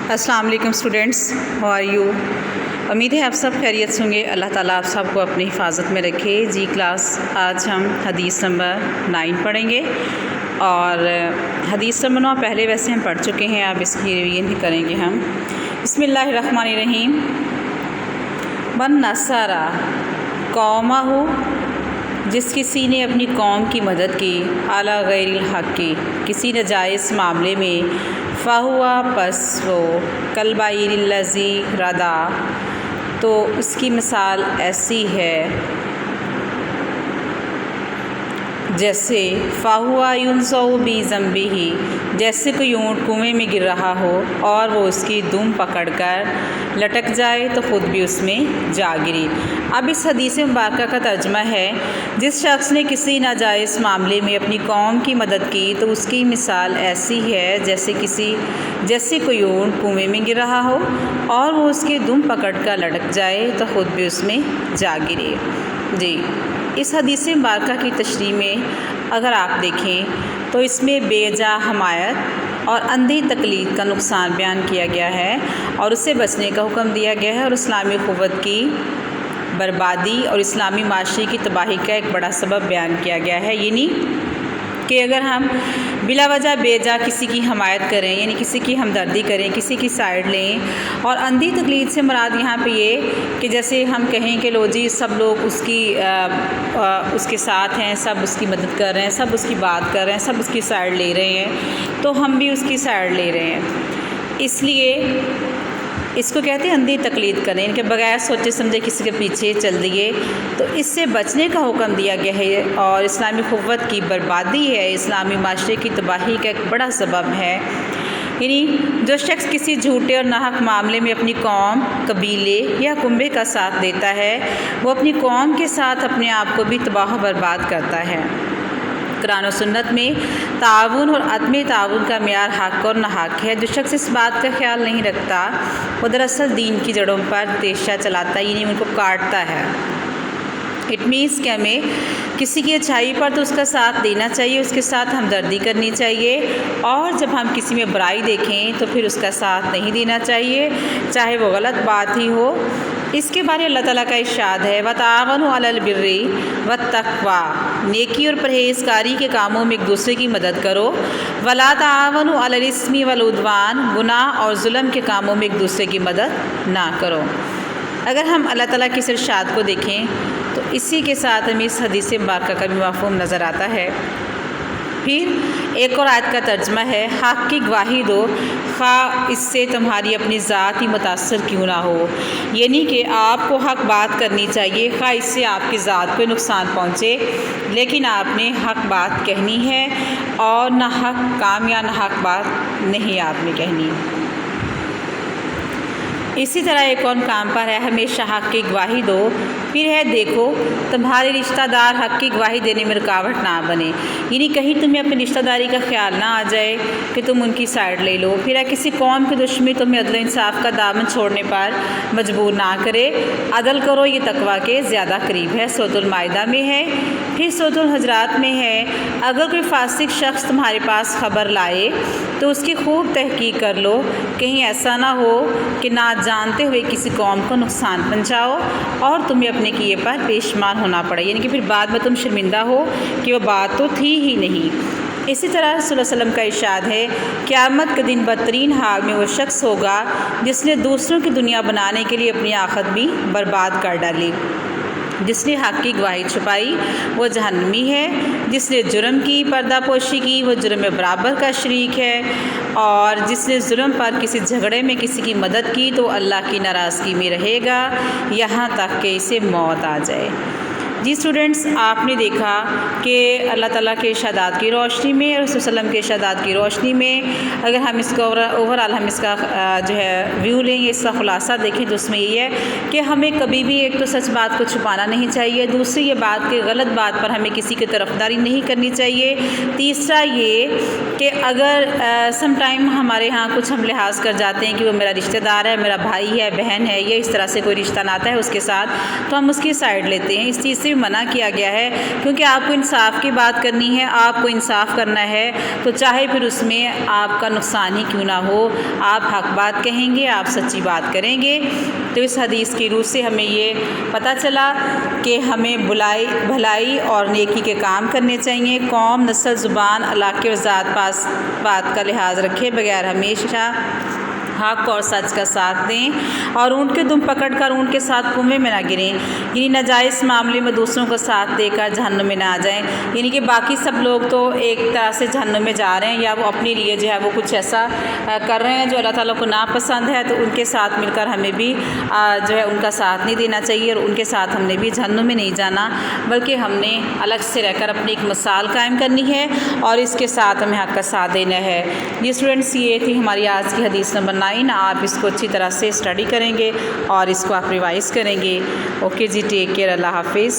السلام علیکم students, how are you? امید ہے آپ سب خیریت سے ہوں گے۔ اللہ تعالیٰ آپ سب کو اپنی حفاظت میں رکھے۔ جی کلاس آج ہم حدیث نمبر 9 پڑھیں گے، اور حدیث نمبر 9 پہلے ویسے ہم پڑھ چکے ہیں، اب اس کی ریویژن کریں گے ہم۔ بسم اللہ الرحمن الرحیم۔ من نصر قومہ، جس کسی نے اپنی قوم کی مدد کی، علی غیر الحق، کسی ناجائز معاملے میں، فہوا، پس وہ، کالبعیر الذی ردا، تو اس کی مثال ایسی ہے جیسے فہوا ینزع بذنبہ، جیسے کوئی اونٹ کنویں میں گر رہا ہو اور وہ اس کی دم پکڑ کر لٹک جائے تو خود بھی اس میں جا گری۔ اب اس حدیث مبارکہ کا ترجمہ ہے، جس شخص نے کسی ناجائز معاملے میں اپنی قوم کی مدد کی تو اس کی مثال ایسی ہے جیسے کوئی اونٹ کنویں میں گر رہا ہو اور وہ اس کی دم پکڑ کر لٹک جائے تو خود بھی اس میں جا گرے۔ جی، اس حدیث مبارکہ کی تشریح میں اگر آپ دیکھیں تو اس میں بے جا حمایت اور اندھی تقلید کا نقصان بیان کیا گیا ہے، اور اس سے بچنے کا حکم دیا گیا ہے، اور اسلامی اخوت کی بربادی اور اسلامی معاشرے کی تباہی کا ایک بڑا سبب بیان کیا گیا ہے، یعنی کہ اگر ہم بلا وجہ بے جا کسی کی حمایت کریں، یعنی کسی کی ہمدردی کریں، کسی کی سائیڈ لیں، اور اندھی تقلید سے مراد یہاں پہ یہ کہ جیسے ہم کہیں کہ لو جی سب لوگ اس کے ساتھ ہیں، سب اس کی مدد کر رہے ہیں، سب اس کی بات کر رہے ہیں، سب اس کی سائیڈ لے رہے ہیں، تو ہم بھی اس کی سائیڈ لے رہے ہیں۔ اس لیے اس کو کہتے ہیں اندھی تقلید کریں، ان کے بغیر سوچے سمجھے کسی کے پیچھے چل دیے، تو اس سے بچنے کا حکم دیا گیا ہے، اور اسلامی اخوت کی بربادی ہے، اسلامی معاشرے کی تباہی کا ایک بڑا سبب ہے۔ یعنی جو شخص کسی جھوٹے اور ناحق معاملے میں اپنی قوم، قبیلے یا کنبے کا ساتھ دیتا ہے، وہ اپنی قوم کے ساتھ اپنے آپ کو بھی تباہ و برباد کرتا ہے۔ قرآن و سنت میں تعاون اور عدم تعاون کا معیار حق اور ناحق ہے۔ جو شخص اس بات کا خیال نہیں رکھتا، وہ دراصل دین کی جڑوں پر تیشہ چلاتا ہے، یعنی ان کو کاٹتا ہے۔ اٹ مینس کہ ہمیں کسی کی اچھائی پر تو اس کا ساتھ دینا چاہیے، اس کے ساتھ ہمدردی کرنی چاہیے، اور جب ہم کسی میں برائی دیکھیں تو پھر اس کا ساتھ نہیں دینا چاہیے، چاہے وہ غلط بات ہی ہو۔ اس کے بارے اللہ تعالیٰ کا ارشاد ہے، وَتَعَاوَنُوا عَلَى الْبِرِّ وَالتَّقْوَىٰ، نیکی اور پرہیزگاری کے کاموں میں ایک دوسرے کی مدد کرو، وَلَا تَعَاوَنُوا عَلَى الْإِثْمِ وَالْعُدْوَانِ، گناہ اور ظلم کے کاموں میں ایک دوسرے کی مدد نہ کرو۔ اگر ہم اللہ تعالیٰ کے اس ارشاد کو دیکھیں تو اسی کے ساتھ ہمیں اس حدیث مبارکہ کا بھی مفہوم نظر آتا ہے۔ پھر ایک اور آیت کا ترجمہ ہے، حق کی گواہی دو، خواہ اس سے تمہاری اپنی ذات ہی متاثر کیوں نہ ہو، یعنی کہ آپ کو حق بات کرنی چاہیے، خواہ اس سے آپ کی ذات کو نقصان پہنچے، لیکن آپ نے حق بات کہنی ہے، اور نہ حق کام یا نہ حق بات نہیں آپ نے کہنی۔ اسی طرح ایک اور کام پر ہے، ہمیشہ حق کی گواہی دو۔ پھر ہے، دیکھو تمہارے رشتہ دار حق کی گواہی دینے میں رکاوٹ نہ بنے، یعنی کہیں تمہیں اپنی رشتہ داری کا خیال نہ آ جائے کہ تم ان کی سائیڈ لے لو۔ پھر ہے، کسی قوم کی دشمنی تمہیں عدل و انصاف کا دامن چھوڑنے پر مجبور نہ کرے، عدل کرو، یہ تقویٰ کے زیادہ قریب ہے، سورۃ المائدہ میں ہے۔ پھر سورۃ الحجرات میں ہے، اگر کوئی فاسق شخص تمہارے پاس خبر لائے تو اس کی خوب تحقیق کر لو، کہیں ایسا نہ ہو کہ نہ جانتے ہوئے کسی قوم کو نقصان پہنچاؤ اور تمہیں اپنے کیے پر پیشمان ہونا پڑے، یعنی کہ پھر بعد میں تم شرمندہ ہو کہ وہ بات تو تھی ہی نہیں۔ اسی طرح صلی اللہ علیہ وسلم کا ارشاد ہے، قیامت کے دن بدترین حال میں وہ شخص ہوگا جس نے دوسروں کی دنیا بنانے کے لیے اپنی آخرت بھی برباد کر ڈالی۔ جس نے حق کی گواہی چھپائی وہ جہنمی ہے، جس نے جرم کی پردہ پوشی کی وہ جرم برابر کا شریک ہے، اور جس نے ظلم پر کسی جھگڑے میں کسی کی مدد کی تو اللہ کی ناراضگی میں رہے گا یہاں تک کہ اسے موت آ جائے۔ جی اسٹوڈنٹس، آپ نے دیکھا کہ اللہ تعالیٰ کے ارشادات کی روشنی میں اور رسول صلی اللہ علیہ وسلم کے ارشادات کی روشنی میں اگر ہم اس کو اوور آل ہم اس کا جو ہے ویو لیں گے، اس کا خلاصہ دیکھیں تو اس میں یہ ہے کہ ہمیں کبھی بھی ایک تو سچ بات کو چھپانا نہیں چاہیے، دوسری یہ بات کہ غلط بات پر ہمیں کسی کی طرفداری نہیں کرنی چاہیے، تیسرا یہ کہ اگر سم ٹائم ہمارے ہاں کچھ ہم لحاظ کر جاتے ہیں کہ وہ میرا رشتہ دار ہے، میرا بھائی ہے، بہن ہے، یا اس طرح سے کوئی رشتہ ناتا ہے اس کے ساتھ، تو ہم اس کی سائیڈ لیتے ہیں۔ اس چیز سے سے بھی منع کیا گیا ہے، کیونکہ آپ کو انصاف کی بات کرنی ہے، آپ کو انصاف کرنا ہے، تو چاہے پھر اس میں آپ کا نقصان ہی کیوں نہ ہو، آپ حق بات کہیں گے، آپ سچی بات کریں گے۔ تو اس حدیث کی روح سے ہمیں یہ پتہ چلا کہ ہمیں بھلائی اور نیکی کے کام کرنے چاہیے، قوم، نسل، زبان، علاقے و ذات پات کا لحاظ رکھے بغیر ہمیشہ حق اور سچ کا ساتھ دیں، اور اونٹ کے دم پکڑ کر اونٹ کے ساتھ کنویں میں نہ گریں، یعنی ناجائز معاملے میں دوسروں کا ساتھ دے کر جہنم میں نہ آ جائیں، یعنی کہ باقی سب لوگ تو ایک طرح سے جہنم میں جا رہے ہیں، یا وہ اپنے لیے جو ہے وہ کچھ ایسا کر رہے ہیں جو اللہ تعالیٰ کو ناپسند ہے، تو ان کے ساتھ مل کر ہمیں بھی جو ہے ان کا ساتھ نہیں دینا چاہیے، اور ان کے ساتھ ہم نے بھی جہنم میں نہیں جانا، بلکہ ہم نے الگ سے رہ کر اپنی ایک مثال قائم کرنی ہے، اور اس کے ساتھ ہمیں حق کا ساتھ دینا ہے۔ یہ اسٹوڈنٹس، یہ تھی ہماری آج کی حدیث نمبر 9۔ آپ اس کو اچھی طرح سے اسٹڈی کریں گے اور اس کو آپ ریوائز کریں گے۔ اوکے جی، ٹیک کیئر، اللہ حافظ۔